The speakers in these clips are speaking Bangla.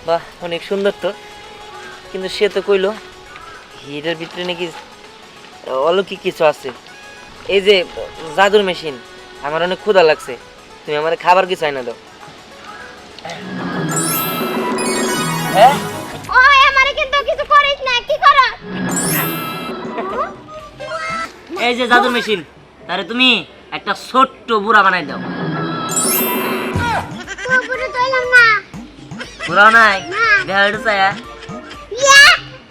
বাহ, অনেক সুন্দর তো। কিন্তু সে তো কইলো এটার ভিতরে নাকি অলৌকিক কিছু আছে। এই যে জাদুর মেশিন, আমার অনেক ক্ষুধা লাগছে, তুমি আমার খাবার কিছু আইনা দাও। হ্যাঁ, ওই আমারে কিন্তু কিছু করিস না, কি করস? এই যে জাদুর মেশিন, তারে তুমি একটা ছোট্ট বুড়া বানাই দাও। তো পুরো তৈলাম না। বুড়াও নাই, দেখা এটা চায়া। ইয়া!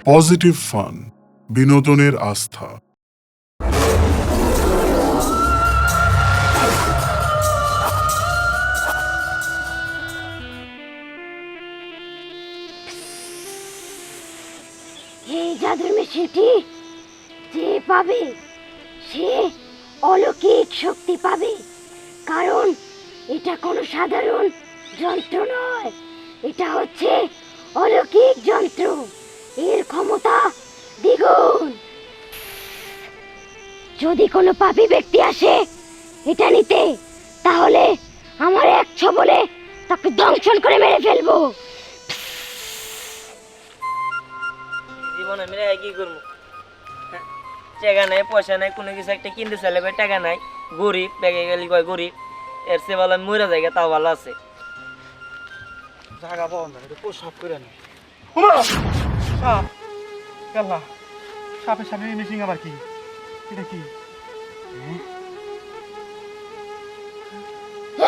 পজিটিভ ফান, বিনোদনের আস্থা। এই জাদুর মেশিনটি যে পাবে সে অলৌকিক শক্তি পাবে, কারণ এটা কোনো সাধারণ যন্ত্র নয়, এটা হচ্ছে অলৌকিক যন্ত্র। এর ক্ষমতা দ্বিগুণ। যদি কোনো পাপী ব্যক্তি আসে এটা নিতে, তাহলে আমার এক ছবলে তাকে দংশন করে মেরে ফেলবো। জীবনে মেরে কি করবো? হ্যাঁ, টাকা নাই, পয়সা নাই, কোনো কিছু একটা কিনতে চাইলে কয় টাকা নাই, গরিব ব্যাগে গেলি কয় গরিব। এর চেয়ে ভালো আমি মরে জায়গা, তাও ভালো আছে। জায়গা পাওয়া যায়, এটা প্রসাব করে না। ওমা! সাপ! আল্লাহ! সাপের সামনে এই মেশিন আবার কি? এটা কি?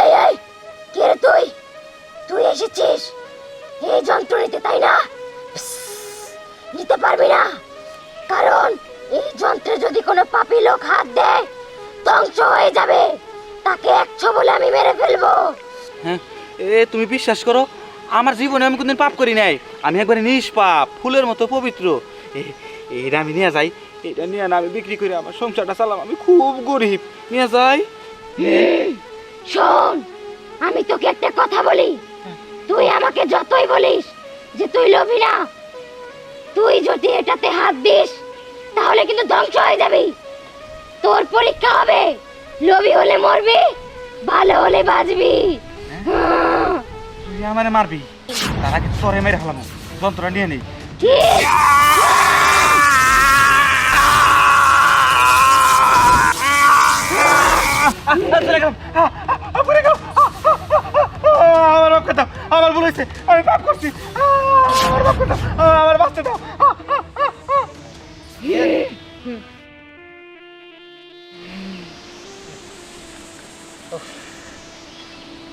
এই এই, কে রে তুই? তুই এসেছিস এই যন্ত্র নিতে, তাই না? নিতে পারবি না, কারণ এই যন্ত্রে যদি কোনো পাপী লোক হাত দেয় ধ্বংস হয়ে যাবে। তাকে এক ছবলে আমি মেরে ফেলবো। হ্যাঁ, তুমি বিশ্বাস করো, আমার জীবনে আমি কোনদিন পাপ করি নাই। আমি একবারে নিষ্পাপ, ফুলের মতো পবিত্র। এটা আমি নিয়ে যাই, এটা নিয়ে না আমি বিক্রি করে আমার সংসারটা চালাম। আমি খুব গরিব, নিয়ে যাই। শোন, আমি তোকে একটা কথা বলি, তুই আমাকে যতই বলিস যে তুই লোভী না, তুই যদি এটাতে হাত দিস তাহলে কিন্তু ধ্বংস হয়ে যাবি। তোর পরীক্ষা হবে, লোভী হলে মরবি, ভালো হলে বাঁচবি। তুই আমারে মারবি, তার আগে তোরে মেরে ফেলাম। যন্ত্রটা নিয়ে নেই। কি? আমার রক্ষা দাও, আমার ভুল হয়েছে, আমি পাপ করছি। আমার রক্ষা দাও, আমার বাঁচতে দাও।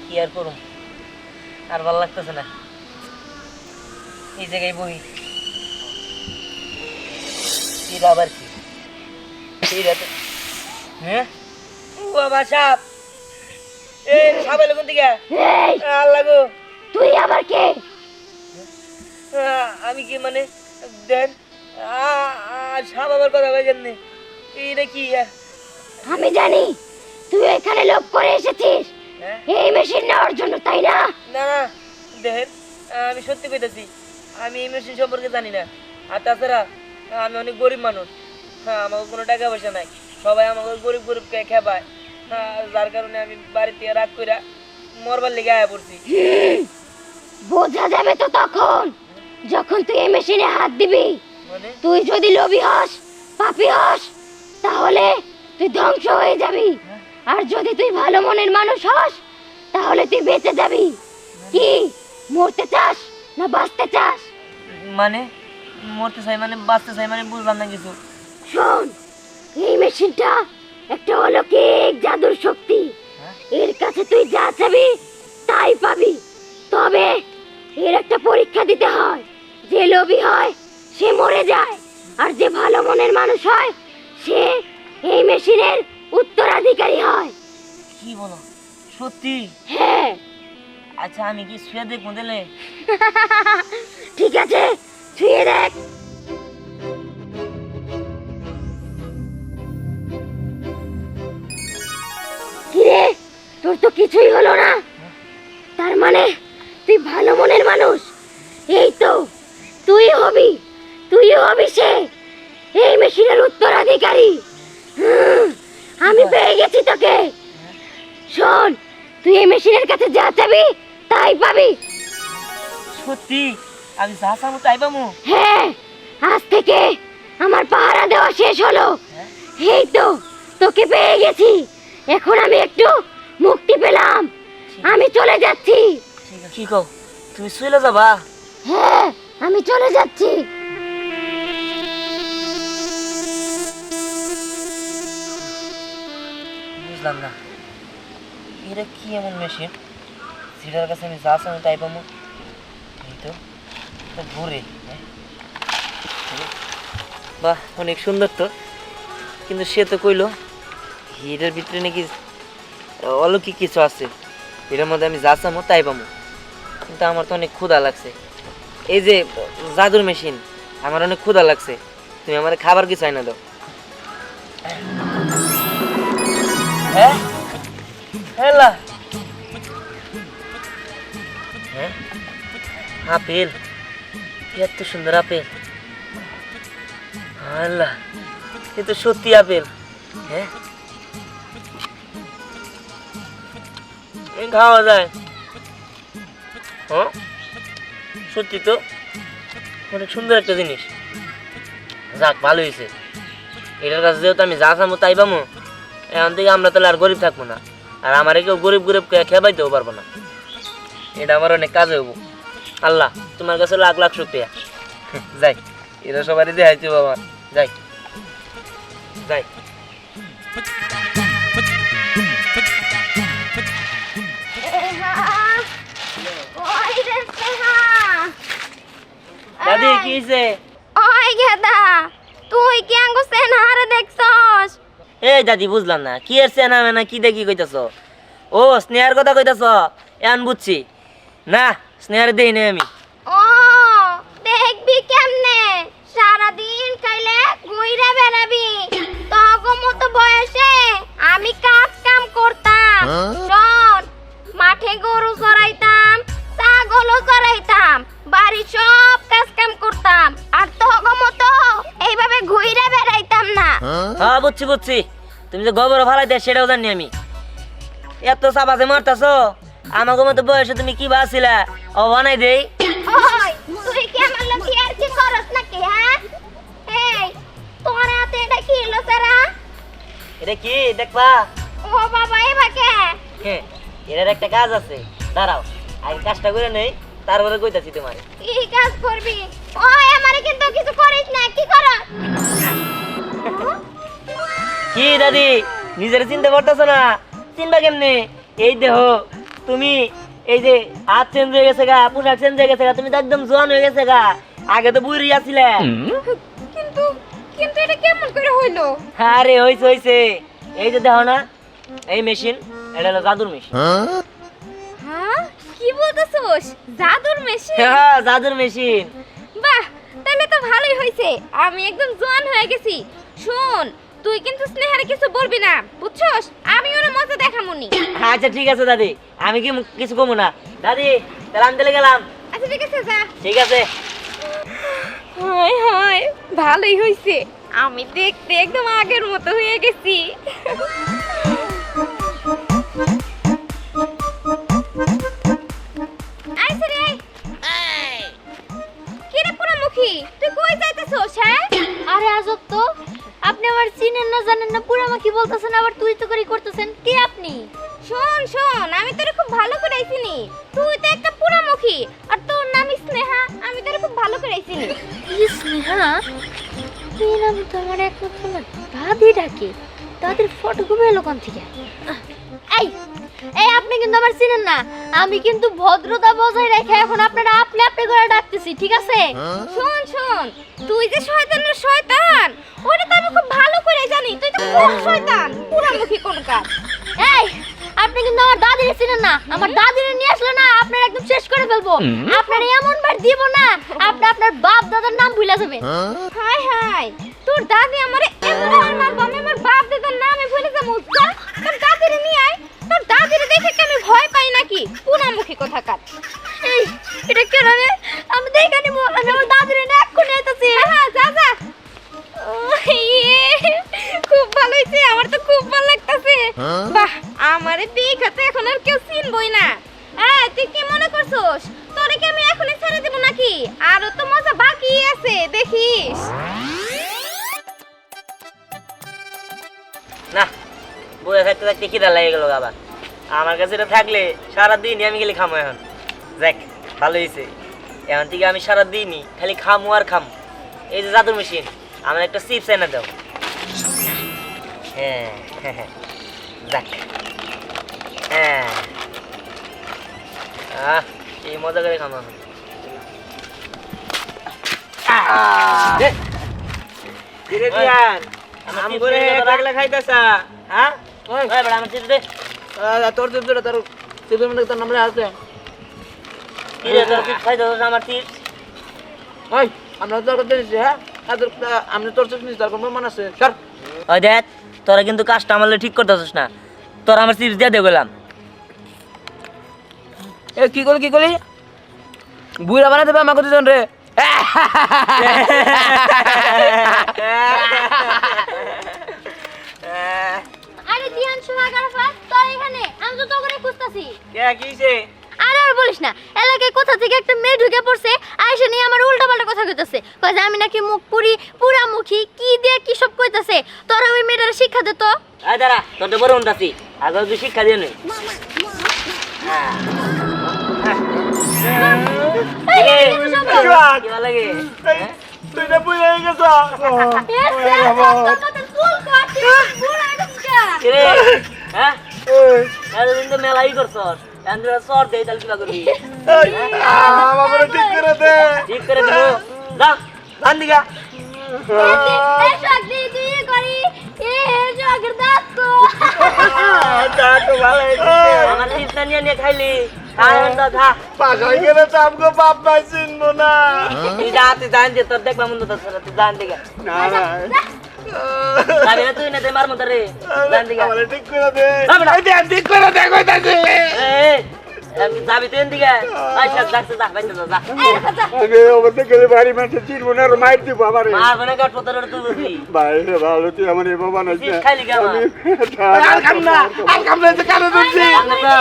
কি আর করুম, আর ভালো লাগতেছে না। এই জায়গায় বই, এটা আবার কি? এটা তো, হ্যাঁ, ও বাবা সাপ! এই সাপ এলো কোন দিকে? এই, আল্লাহ গো! তুই আবার কে? আমি কি মানে, দেন সাপ আবার কথা কই কেন? এটা কি? আমি জানি তুই এখানে লোভ করে এসেছিস হ্যাঁ? এই মেশিন নেওয়ার জন্য, তাই না? না না, দেখেন, আমি সত্যি কইতাছি, আমি এই মেশিন সম্পর্কে জানি না। আর তাছাড়া আমি অনেক গরিব মানুষ। হ্যাঁ, আমার কোনো টাকা পয়সা নাই, সবাই আমাকে গরিব গরিবকে খেপায়। হ্যাঁ, যার কারণে আমি বাড়ি থেকে রাগ কইরা মরবার লেগে আয়া পড়ছি। বোঝা যাবে তো তখন, যখন তুই এই মেশিনে হাত দিবি। মানে তুই যদি লোভী হস, পাপী হস, তাহলে তুই ধ্বংস হয়ে যাবি। আর যদি তুই ভালো মনের মানুষ হস, তাহলে তুই বেঁচে যাবি। কি মরতে চাস না বাঁচতে চাস? মানে মরতে চাই মানে বাঁচতে চাই মানে বুঝলাম না কিছু। শোন, এই মেশিনটা একটা অলৌকিক জাদুর শক্তি। এর কাছে তুই যা চাবি তাই পাবি, তবে এর একটা পরীক্ষা দিতে হয়। যে লোভী হয় সে মরে যায়, আর যে ভালো মনের মানুষ হয় সে এই মেশিনের উত্তরাধিকারী হয়। কি বলো, সত্যি? হ্যাঁ। আচ্ছা, আমি কি শুয়ে দেখবো দিলে? ঠিক আছে, ছুঁয়ে দেখ। কিরে, তোর তো কিছুই হলো না, তার মানে তুই ভালো মনের মানুষ। এই তো, তুই হবি সে এই মেশিনের উত্তরাধিকারী। আমি পেয়ে গেছি তোকে। শোন, তুই এই মেশিনের কাছে যা চাবি তাই পাবি। সত্যি আমি যা চাবো তাই পাবো? হ্যাঁ, আজ থেকে আমার পাহারা দেওয়া শেষ হলো। এই তো তোকে পেয়ে গেছি, এখন আমি একটু মুক্তি পেলাম, আমি চলে যাচ্ছি। কি কও, তুমি চলে যাবা? হ্যাঁ, আমি চলে যাচ্ছি। বুঝলাম না, এটা কি এমন মেশিন যেটার কাছে আমি যা চাবো তাই পাবো? এই তো তো ঘুরে, বাহ অনেক সুন্দর তো, কিন্তু সে তো কইলো এটার ভিতরে নাকি অলৌকিক কিছু আছে, এটার মধ্যে আমি যা চাবো তাই পাবো। কিন্তু আমার তো অনেক ক্ষুধা লাগছে, এই যে জাদুর মেশিন, আমার অনেক ক্ষুধা লাগছে, তুমি আমার খাবার কিছু আইনা দাও। হ্যাঁ হ্যালা, হ্যাঁ আপেল, এত সুন্দর আপেল, আল্লাহ এ তো সত্যি আপেল। হ্যাঁ খাওয়া যায়, হ্যাঁ সত্যি তো অনেক সুন্দর একটা জিনিস। যাক ভালো হয়েছে, এটার কাছে যেহেতু আমি যা চাবো তাই পাবো, এখন থেকে আমরা তাহলে আর গরিব থাকবো না, আর আমার কেউ গরিব গরিব খেবাইতেও পারবো না। এটা আমার অনেক কাজে হবো। আল্লাহ তোমার কাছে লাখ লাখ শুকরিয়া। যাই, এরা সবারই দেখাইতে বাবা, যাই যাই। দাদি কি হইছে? ওই গেদা, তুই কি আঙ্গু সেনহারে দেখছস? এই দাদি বুঝলাম না, কি এর সেনা মেনা কি দেখি কইতাছ? ও স্নেহার কথা কইতাছ? এখন বুঝছি, না স্নেহার দেই নাই আমি। ও দেখবি কেমনে, সারাদিন কাইলে ঘুইরা বেড়াবি, তগো মতো বয়সে আমি কাজ কাম করতাম। শোন, মাঠে গরু চড়াইতাম, ছাগলও চড়াইতাম, বাড়ির সব কাজ কাম করতাম, আর তগো মতো এইভাবে ঘুইরা বেড়াইতাম না। হ্যাঁ বুঝছি বুঝছি, তুমি যে গোবর ফালাই দেয় সেটাও জানি আমি। এত চাপাতে মারতাছ, আমাকে মতো বয়সে তুমি কি বাসিলা ও বানাই দেই। ওই তুই কি আমার লগে আর কি করস নাকি? হ্যাঁ, এই তোর হাতে এটা কি হলো সারা? এটা কি দেখবা? ও বাবা, এ ভাকে হ্যাঁ এটার একটা কাজ আছে, দাঁড়াও আগে কাজটা করে নেই, তারপরে কইতাছি তোমারে। কি কাজ করবি? ওই আমারে কিন্তু কিছু করিস না, কি করস? কি দাদি নিজের চিনতে পারতেছ না? চিনবা কেমনে? এই দেহ তুমি, এই যে হাত চেঞ্জ হয়ে গেছে গা, পোশাক চেঞ্জ হয়ে গেছে গা, তুমি তো একদম জোয়ান হয়ে গেছে গা, আগে তো বুড়ি আছিলে। কিন্তু কিন্তু এটা কেমন করে হইলো? আরে হইছে হইছে, এই যে দেখো না এই মেশিন, এটা হলো জাদুর মেশিন। হ্যাঁ, কি বলতেছস? জাদুর মেশিন? হ্যাঁ জাদুর মেশিন। বাহ, তাহলে তো ভালোই হইছে, আমি একদম জোয়ান হয়ে গেছি। শুন, তুই কিন্তু স্নেহারে কিছু বলবি না, বুঝছস? আমি ওর মজা দেখামুনি। আচ্ছা ঠিক আছে দাদি, আমি কি কিছু কমু না। দাদি তাহলে আমি চলে গেলাম। আচ্ছা ঠিক আছে, যা। ঠিক আছে। হায় হায়, ভালোই হইছে, আমি দেখতে একদম আগের মতো হয়ে গেছি। আইছে রে, কি রে পুরামুখী, তুই কই যাইতেছস? হ্যাঁ, আরে আজব তো, আপনি আবার চিনেন না জানেন না, পুরামুখী বলতেছেন, আবার তুই তো করে করতেছেন। কে আপনি? শোন শোন, আমি তোরে খুব ভালো করে চিনি, তুই তো একটা পুরামুখী, আর তোর নাম স্নেহা, আমি তোরে খুব ভালো করে চিনি। স্নেহা? এই নাম তো আমার একমাত্র দাদি ডাকে, দাদির ফটো কবে এলো কোন থেকে? এই এই আপনি কিন্তু আমার চিনেন না, আমি কিন্তু ভদ্রতা বজায় রেখে এখন আপনারা আপনি আপনি করে ডাকতেছি, ঠিক আছে? শোন শোন, তুই যে শয়তানের শয়তান, ওটা তো আমি খুব ভালো করে জানি, তুই তো কোন শয়তান, পুরামুখী কোনকার। এই আপনি কিন্তু আমার দাদিরে চিনেন না, আমার দাদিরে নিয়ে আসলে না আপনার একদম শেষ করে ফেলবো, আপনার এমন বার দিব না আপনি আপনার বাপ দাদার নাম ভুলে যাবেন। হাই হাই, তোর দাদি আমারে এমন মারবো, আমি আমার বাপ দাদার নামে ভুলে যাবো। তোর দাদিরে নিয়ে আয়, তোর দাদিরে দেখে কি আমি ভয় পাই নাকি? পুরামুখী কোথাকার। এই এটা কেন রে? আমি দেখে নিবো, আমি আমার দাদিরে নিয়ে এক্ষুনি আইতাছি। হ্যাঁ যা যা। খুব ভালো হইছে, আমার তো খুব ভালো লাগতাছে। বাহ, আমারে দেখাতে এখন আর কেউ চিনবই না। তুই কি মনে করছস তোরে কি আমি এখনই ছেড়ে দিব? আরো তো মজা বাকি আছে, দেখিস। না বইয়া থাকতে থাকতে খিদা লেগে গেল আবার। আমার কাছে এটা থাকলে সারাদিনই আমি গেলে খামো এখন। দেখ ভালো হয়েছে, এখন থেকে আমি সারাদিনই খালি খামো আর খামো। এই যে জাদুর মেশিন, আমার একটা চিপস এনে দাও। হ্যাঁ হ্যাঁ হ্যাঁ দেখ, হ্যাঁ এই মজা করে খামো এখন। কিরে দিয়ান আমার আম চিপস করে এনে দাও। পাগলা খাইতাছা হ্যাঁ ওই বেটা আমার চিপস দে। তোর চিপস তোর চিপসের মধ্যে তোর নাম আছে কি রে তোর চিপস খাইতে হচ্ছে আমার চিপস? ওই আমরা তোর কথা দিচ্ছি হ্যাঁ আমরা তোর চিপস নিচ্ছি তার কোনো মান আছে সর ওই দেখ তোরা কিন্তু কাজটা আমার ঠিক করতে হচ্ছিস না। তোরা আমার চিপস দিয়ে দিয়ে গেলাম। এ কি করলি বুইরা বানা দেবে আমাকে দুজন রে আরে দিয়ান সোহাগ আরাফাত, তোর এখানে আমি তো তোকে খুঁজতাছি। কে কিছে আরে আর বলিস না, এলাকায় কোথা থেকে একটা মেয়ে ঢুকে পড়ছে, আয়সা নিয়ে আমার উল্টাপাল্টা কথা কইতাছে। কয় যে আমি নাকি মুখ পুরা মুখী, কি দিয়ে কি সব কইতাছে। তোরা ওই মেয়েটার শিক্ষা দে তো। আয় দাঁড়া, তোর তো বড় উন্নতি আগে তুই শিক্ষা দিয়ে নে। কি ভালো লাগে? তুই না বুইরা গেছ কিরে, হ্যাঁ? এতদিন তো মেলাই করছস, এখন তোরা চর দেই, তাহলে কিবা করবি? আমারে ঠিক করে দে ঠিক করে দিব। যা, ধান দিগা। আমার চিপসটা নিয়ে নিয়ে খাইলি, খাওয়াবেন তো, যা। পাশাই গেলে তো আমগো বাপ ভাই চিনবো না তুই যা, তুই জান যে তোর দেখবা মন্দ তোর সাথে, তুই জান দিগা। না না যাবি না তুই, না তুই মারমু তোরে, জান দিগা। আমারে ঠিক করে দে যা বেটা। এই দে ঠিক করে দে কইতাছি যাবি তুই দিকে, আচ্ছা যাচ্ছে, যা বাইতে যা, যা। আমি অবস্থা গেলে বাড়ি মানুষ চিনবো না আর মাইর দিব আমারে মারবো না, কাট পতর তুই বুঝবি। বাইরে ভালো তুই আমার এ বাবা নাই চিপস খাইলি কেন? আর খাম না যে কানে ধরছি সামনে তো,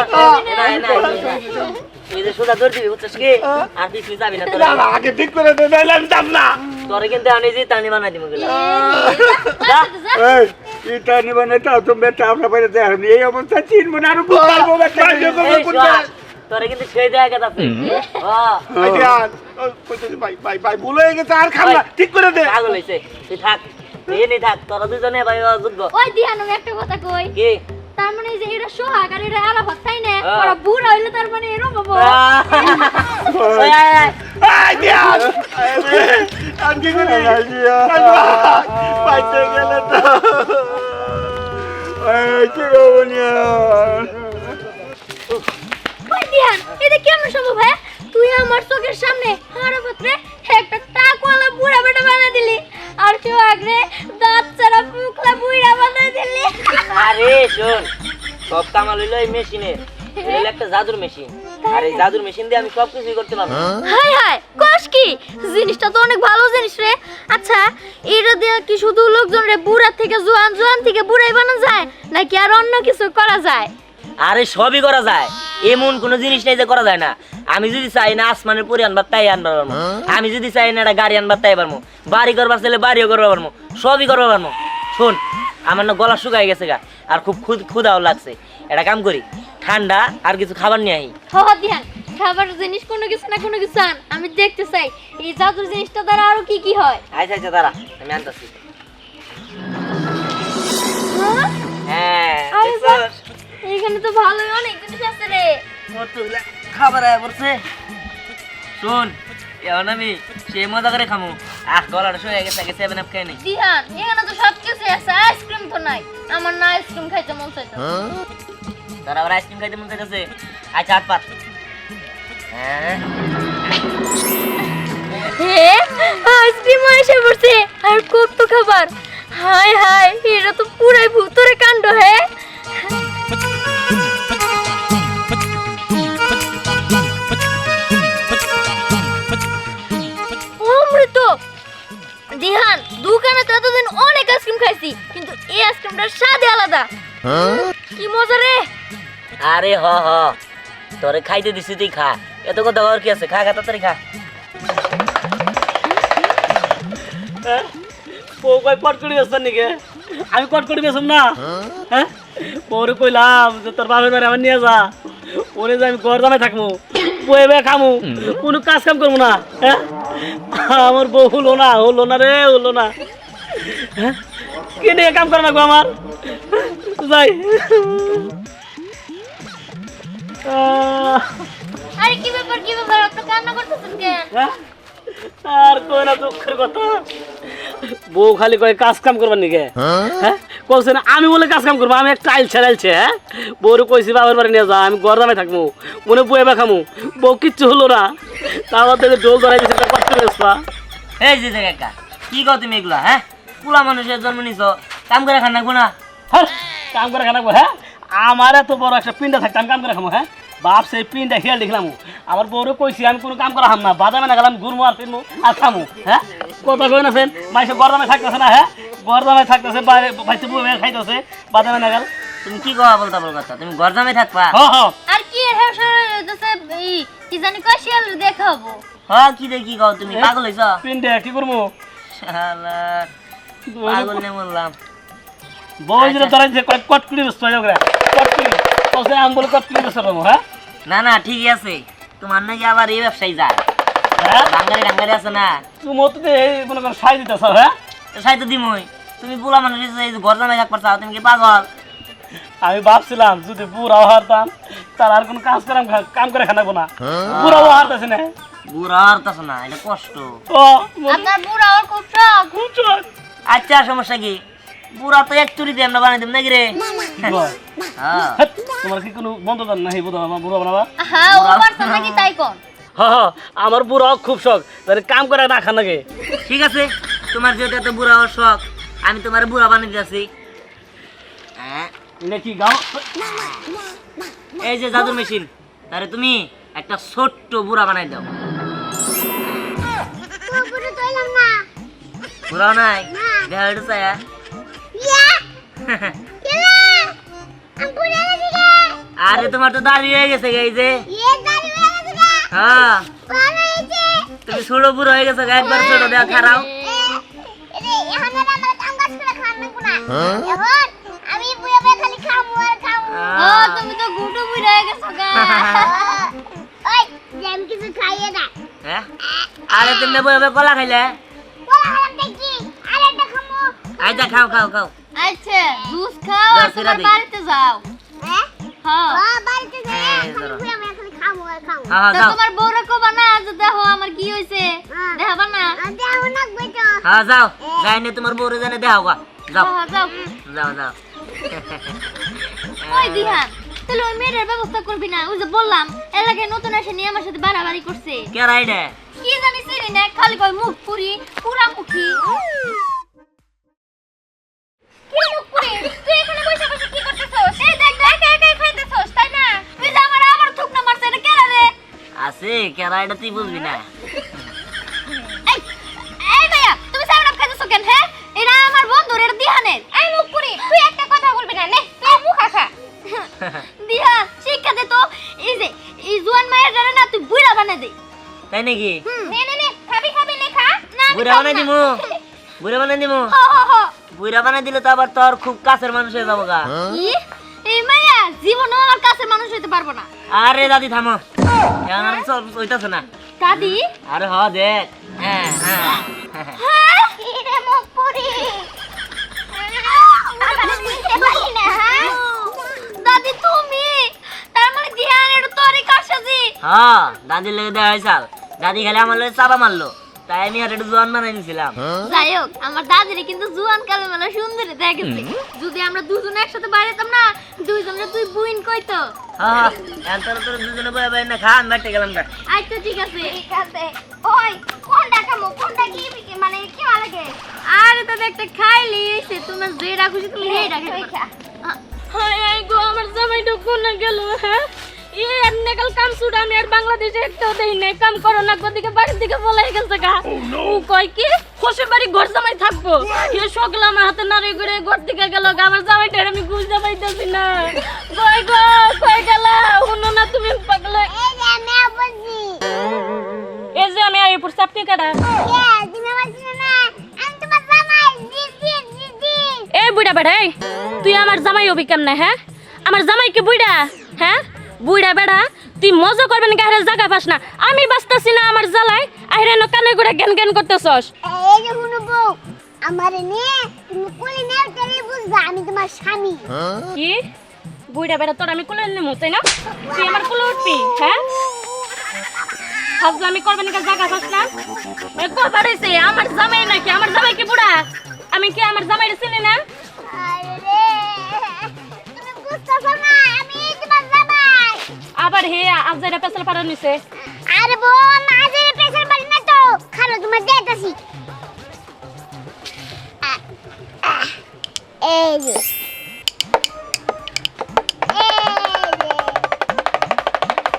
তুই যে সোজা ধরবি, বুঝছিস কি? আর তুই যাবি না তোরে। না আগে ঠিক করে দে নাইলে আমি যাব না তোরে কিন্তু আনি যে টানি বানাই দিব গেলা। যা। এই এটা নিবা না তাও তো বেটা আমরা বাইরে দেখ এই অবস্থা চিনবো না আর বুঝাবো বেটা এই শোন, তোরে কিন্তু সেই দেখা গেছে। ভাই ভুলে গেছে আর খাম না ঠিক করে দে পাগল হইছে, তুই থাক, তুই নি থাক, তোরা দুজনে ভাই যোগ্য। ওই দিয়ান, আমি একটা কথা কই। কি? তার মানে যে এরা সোহাগ আর এরা আরাফাত, তাই না? হ্যাঁ। ওরা বুড়া হইলে তার মানে এরকম হবো। ওই আয় আয়। আই দিয়ান আমি কি করি পাইতে গেলে তো এই কি গবনিয়া ওই দিয়ান, এটা কেমন সম্ভব? হ্যাঁ, তুই আমার চোখের সামনে আরাফাত রে একটা টাকওয়ালা বুড়া বেটা বানাই দিলি, আর সোহাগ রে দাঁত ছাড়া পুকলা বুড়া বানাই দিলি। আরে শোন, সব কামাল হইলো এই মেশিনের। এটা হলো একটা জাদুর মেশিন, আর এই জাদুর মেশিন দিয়ে আমি সব কিছুই করতে পারবো। হাই হাই, কস কি? জিনিসটা তো অনেক ভালো জিনিস রে। আচ্ছা, এটা দিয়ে কি শুধু লোকজন রে বুড়া থেকে জোয়ান, জোয়ান থেকে বুড়াই বানানো যায়, নাকি আর অন্য কিছু করা যায়? আরে সবই করা যায়, এমন কোনো জিনিস নেই যে করা যায় না। আমি যদি চাই না আসমানের পরি আনবার, তাই আনবার পারবো। আমি যদি চাই না একটা গাড়ি আনবার, তাই পারবো। বাড়ি করবার চাইলে বাড়িও করবার পারবো, সবই করবার পারবো। শোন, আমার না গলা শুকাই গেছে গা, আর খুব ক্ষুধাও লাগছে। একটা কাম করি, ঠান্ডা আর কিছু খাবার নিয়ে আই। হ দিয়ান, খাবার জিনিস কোনো কিছু না কোনো কিছু আন, আমি দেখতে চাই এই জাদুর জিনিসটা দ্বারা আরো কি কি হয়। আচ্ছা আচ্ছা দাঁড়া, আমি আনতেছি। হ্যাঁ? হ্যাঁ, আরে বাহ, দেখছস? এখানে তো ভালোই অনেক জিনিস আছে রে। কতগুলা খাবার আয়া পড়ছে। শোন, এখন আমি সেই মজা করে খামু। গলাটা শুয়ে গেছে, আগে 7 আপ খাই নাই। দিয়ান, এখানে তো সব কিছু আছে, আইসক্রিম তো নাই। আমার না আইসক্রিম খাইতে মন চাইতো। তারা আবার আইসক্রিম খাইতে মন চাইতেছে। আচ্ছা হাত পাত। হ্যাঁ, হে, আইসক্রিম এসে পড়ছে, আর কত খাবার। হাই হাই, এটা তো পুরাই ভূতের কাণ্ড। হে, অমৃত। দিহান, দোকানে তো এতদিন অনেক আইসক্রিম খাইছি, কিন্তু এই আইসক্রিমটার স্বাদ আলাদা। কি মজা রে। আরে হ হ, তোরে খাইতে দিছি, তুই খা। এত কথা আর কি আছে, খা খা, তাড়াতাড়ি খা। হ্যাঁ বউ কয় কটকটি বেচতাম নাকি আমি কটকটি বেচম না হ্যাঁ বউরে কইলাম যে তোর বাপের বাড়ি আমার নিয়ে যা ওরে যে আমি ঘর জামাই থাকবো বয়ে বয়ে খামু কোনো কাজ কাম করবো না হ্যাঁ আমার বউ হলো না রে হলো না হ্যাঁ কি নিয়ে কাম করে রাখবো আমার যাই আরে কি ব্যাপার আপনি কান্না করতেছেন কেন? হ্যাঁ? আর কই না দুঃখের কথা বউ খালি কয় কাজ কাম করবার নিকে হ্যাঁ কইছে না আমি বলে কাজ কাম করবো আমি একটা আইলছে হ্যাঁ বউরে কইছি বাবার বাড়ি নিয়ে যা আমি ঘর দামে থাকবো মনে বয়ে খামু বউ কিচ্ছু হলো না তারপর থেকে ডোল ধরাই দিয়েছে কষ্ট বেসপা এই যে কাকা কি কও তুমি এগুলা হ্যাঁ পুরা মানুষের জন্ম নিছ কাম করে খান নাকবো না হ্যাঁ কাম করে খানাবো হ্যাঁ আমার এত বড় একটা পিন্ডা থাকতে আমি কাম করে খামো হ্যাঁ বাপ সেই পিন্ডা খেয়াল দেখলাম আমার বউরে কইছি আমি কোনো কাম করা হাম না বাদামে না গেলাম ঘুরমো আর ফিরমো আর খামো হ্যাঁ কথা কই না ফেন মাইসে গরদামে থাকতেছে না হ্যাঁ গরদামে থাকতেছে ভাইসে বউ খাইতেছে বাদামে না গেল তুমি কি কওয়া বলতা বল কথা তুমি ঘর জামাই থাকবা আর কি এর কি জানি কয় শিয়াল দেখাবো হ্যাঁ কি দেখি কও তুমি পাগল হইছ পিন্ডা কি করবো শালা পাগল নে বললাম বউ যেটা ধরাই যে কটকুলি বসতে হবে কটকুলি কসে আম বলে কটকুলি বসতে পারবো হ্যাঁ না না ঠিকই আছে তোমার নাকি আবার এই ব্যবসায়ী যায় হ্যাঁ ডাঙ্গারি আছে না তুমি মতো মনে করো সাই দিতেছ হ্যাঁ সাই তো দিমই তুমি পুরা মানুষ এই যে ঘর জামাই থাকবার চাও তুমি কি পাগল আমি ভাবছিলাম যদি বুড়াও হারতাম তার আর কোনো কাম করে খানাবো না বুড়াও হারতেছে না বুড়া হারতাছ না এটা কষ্ট ও আপনার বুড়া আর খুব শখ খুব চল আচ্ছা সমস্যা কি বুড়া তো এক চুরি দিয়ে আমরা বানাই দেব নাকি রে হ্যাঁ তোমার কি কোনো বন্ধ নাই বুড়া বুড়া বানাবা হ্যাঁ ও পারছে নাকি তাই কোন হ্যাঁ আমার বুড়াও খুব শখ তাহলে কাম করে না খান নাকি ঠিক আছে তোমার যেটা তো বুড়া হওয়ার শখ আমি তোমার বুড়া বানিয়ে দিয়েছি কি গাও এই যে জাদুর মেশিন তাহলে তুমি একটা ছোট্ট বুড়া বানাই দাও বুড়াও নাই দেখা একটু চায়া আরে তোমার তো দাঁড়িয়ে হয়ে গেছে এই যে হ্যাঁ তুমি ছোট বুড়ো হয়ে গেছে একবার ছোট দেওয়া খারাপ ও তুমি তো গুটু বুড়া হয়ে গেছো গা ওই জ্যাম কিছু খাইয়ে না হ্যাঁ আরে তুমি বই কলা খাইলে বলা হারাতে কি আরেকটা খামু আইজা খাও খাও খাও আচ্ছা জুস খাও আর তোমার বাড়িতে যাও হ্যাঁ হ্যাঁ বাড়িতে যাও তুমি আমি এখন খামু আর খামু তো তোমার বউরা কো বানা আজ দেখো আমার কি হইছে দেখাবা না দেখাও না বেটো হ্যাঁ যাও যাইনে তোমার বউরে জানে দেখাও গা যাও যাও যাও যাও ওই দিহান তাহলে ওই মেয়েটার ব্যবস্থা করবি না ওই যে বললাম এলাকায় নতুন এসে নিয়ে আমার সাথে বাড়াবাড়ি করছে কে রাইডে কি জানি চিনি না খালি কয় মুখ পুরি পুরা মুখী কি মুখ পুরি তুই এখানে বসে বসে কি করতেছস এই দেখ একা একা খাইতেছস তাই না তুই যে আমার থুক না মারছে এটা কেন রে আছে কে রাইডে তুই বুঝবি না এই এই ভাইয়া তুমি সামনে খাইতেছ কেন হ্যাঁ এরা আমার বন্ধু রে দিহানের এই মুখ পুরি তুই একটা কথা বলবি না নে মুখ খা দিহা শিক্ষা দে তো এই যে এই জুয়ান মায়ের জানে না তুই বুইড়া বানাই দে তাই নাকি নে খাবি লেখা না বুড়া বানাই দিমু বুড়া বানাই দিমু বুড়া বানাই দিলে তো আবার তোর খুব কাছের মানুষ হয়ে যাবো গা কি এই মাইয়া জীবন আমার কাছে মানুষ হইতে পারবো না আরে দাদি থামো এখন আর সব হইতাছে না দাদি আরে হ দেখ হ্যাঁ হ্যাঁ হ্যাঁ কি রে মুখ পুরি দাদি তুমি তার মানে ধ্যানের তোরই কাশাজি হ্যাঁ দাদির লেগে দেওয়া হয়েছাল দাদি খালি আমার লেগে চাপা মারলো তাই আমি আর একটু জোয়ান বানাই নিছিলাম যাই হোক আমার দাদিরে কিন্তু জুয়ান কালে মেলা সুন্দরী দেখেছি যদি আমরা দুজন একসাথে বাড়িতাম না দুইজনে তুই বুইন কইতো হ্যাঁ এখন তোর দুজনে বয়ে বয়ে না খা আমি বাইরে গেলাম গা আচ্ছা ঠিক আছে ওই কোনটা খামো কোনটা কি মানে কি ভালো লাগে আরে তো একটা খাইলি এসে তোমার যেটা খুশি তুমি হেই রাখে হায় গো আমার জামাইটা কোনে গেল হ্যাঁ আর নেকাল কাম শুট আমি আর বাংলাদেশে একটাও দেই নাই কাম করো না গদিকে বাড়ির দিকে বলাই গেছে গা ও কয় কি হোসে বাড়ি ঘর জামাই থাকবো এ সকল আমার হাতে নাড়ি করে ঘর দিকে গেল গা আমার জামাইটা আমি খুঁজে পাইতেছি না কই গো কই গেল শুনো না তুমি পাগলা এই যে আমি বলছি এই যে আমি আইপুর চাপনি কাটা তুমি বলছ না আমি এ বুইড়া বেড়া এই তুই আমার জামাই হবি কেমনে হ্যাঁ আমার জামাই কি বুইড়া হ্যাঁ বুইড়া বেড়া তুই মজা করবেন গাহের জায়গা পাস না আমি বাঁচতাছি না আমার জ্বালায় আইরে ন কানে করে জ্ঞান জ্ঞান করতেছস এই যে শুনবো আমারে নিয়ে তুমি কোলে নাও তাহলে বুঝবা আমি তোমার স্বামী। কি বুইড়া বেড়া তোর আমি কোলে নেমু তাই না তুই আমার কোলে উঠবি হ্যাঁ ফাজলামি করবেন না জায়গা পাস না এ কবার হইছে আমার জামাই নাকি আমার জামাই কি বুড়া আমি কি আমার জামাইরে চিনি না আরে তুমি বুঝতেছো না আমি তোমার জামাই। আবার হে আজাইরা পেছাল পাড়া নিছে আরে বোন আজের প্রেসার বাড়ি না তো খালো তোমার দেখাছি। এই যে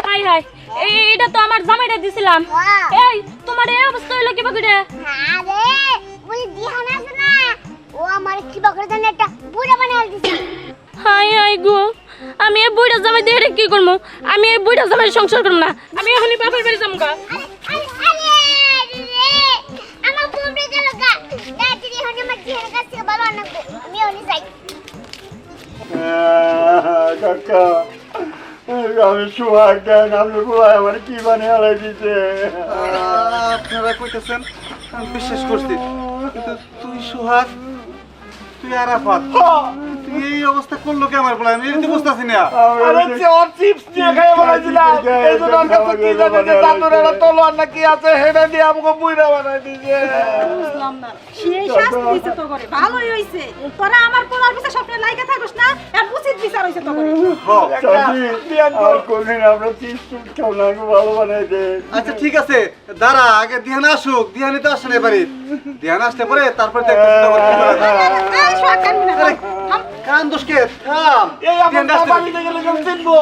হাই হাই এইটা তো আমার জামাইরে দিছিলাম বাহ। এই তোমার এই অবস্থা হইলো কি বাগুড়ে আরে বলি দিহান আছে না ও আমার কি বকরে জানে একটা বুড়া বানাই দিছে। হাই হাই গো আমি এই বুইড়া জামাই দিয়ে কি করবো আমি এই বুইড়া জামাই সংসার করব না আমি এখনই বাপের বাড়ি যাবো গা আমার বুড়ে গেল গা দাদি হন আমার দিহান কাছে ভালো না আমি ওনি যাই। কাকা আমি সুহাগ দেন আপনি বলাই আমার কি বানিয়ে আলাই দিতে। আপনারা কইতেছেন আমি বিশ্বাস করছি কিন্তু তুই সোহাগ তুই আরাফাত তুই এই অবস্থা করলো কে আমার বলে আমি এমনি বুঝতেছি না আরে চিপস দিয়ে খাই বানাইছিলাম এই জন্য আমার কাছে কি জানি যে চাদরের তলোয়ার না কি আছে হেডা দিয়ে আমাকে বুইরা বানাই দিছে। বুঝলাম না সেই শাস্তি দিছে তো করে ভালোই হইছে তোরা আমার পোলার পিছে স্বপ্নে লাইগা থাকস না আর উচিত বিচার হইছে তো করে চাচি আর কোনদিন আমরা চিপস খাও না আমি ভালো বানাই দে। আচ্ছা ঠিক আছে দাঁড়া আগে ধ্যান আসুক ধ্যানে তো আসে না এবারে ধ্যান আসলে পরে তারপরে দেখতেছি এই শয়তান না থাম কান দোষকে থাম এই আমার বাবা নিতে গেলে কেমন চিনবো?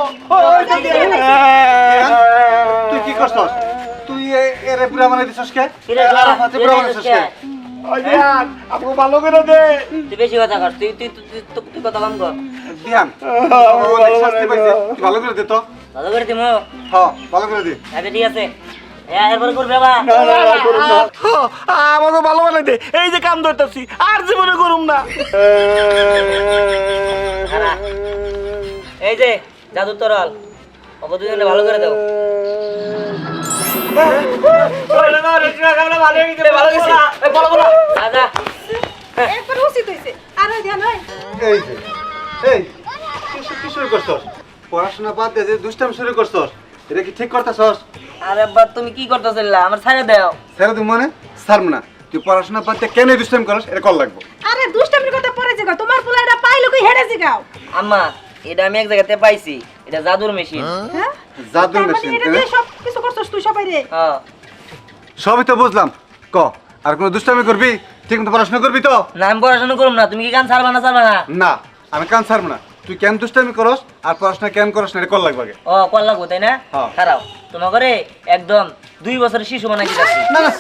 তুই কি করছস তুই এরে পুরা বানাই দিছস কে আরাফাতে পুরা বানাইছস কে ওই দেখ আমাকে ভালো করে দে। তুই বেশি কথা কর তুই কথা কম কর ধ্যান অনেক শাস্তি পাইছে তুই ভালো করে দে তো ভালো করে দিমু হ্যাঁ ভালো করে দে আচ্ছা ঠিক আছে এরপর করবে বা আমাকে ভালো বানাই দে এই যে কাম ধরতেছি আর জীবনে করুম না। এই যে জাদু তরল ওকে দুজনে ভালো করে দাও ভালো গেছি বলো বলো দাদা একবার উচিত হইছে আর ওই ধ্যান হয় এই যে এই কি শুরু করছস পড়াশোনা বাদ দে যে দুষ্টামি শুরু করছস এটা কি ঠিক করতেছস আরে বা তুমি কি করতেছিলা আমার ছাড়ে দাও স্যার তুমি মানে ছাড়ব না তুই পড়াশোনা বাদ দিয়ে কেন দুষ্টামি করস এটা কল লাগবো আরে দুষ্টামির কথা পরে জিগাও তোমার পোলাটা পাইলো কি হেডে জিগাও আম্মা এটা আমি এক জায়গাতে পাইছি এটা জাদুর মেশিন হ্যাঁ জাদুর তার মানে মেশিন এটা দিয়ে সব কিছু করছস তুই সবাই রে হ্যাঁ সবই তো বুঝলাম ক আর কোনো দুষ্টামি করবি ঠিক মতো পড়াশোনা করবি তো না আমি পড়াশোনা করুম না তুমি কি গান ছাড়বা না না আমি কান ছাড়ব না তুই কেন দুষ্টামি করস আর পড়াশোনা কেন করস না এটা কল লাগবে আগে ও কল লাগবো তাই না হ্যাঁ। খারাপ তোমার করে একদম 2 বছরের শিশু বানাই দিতেছি না না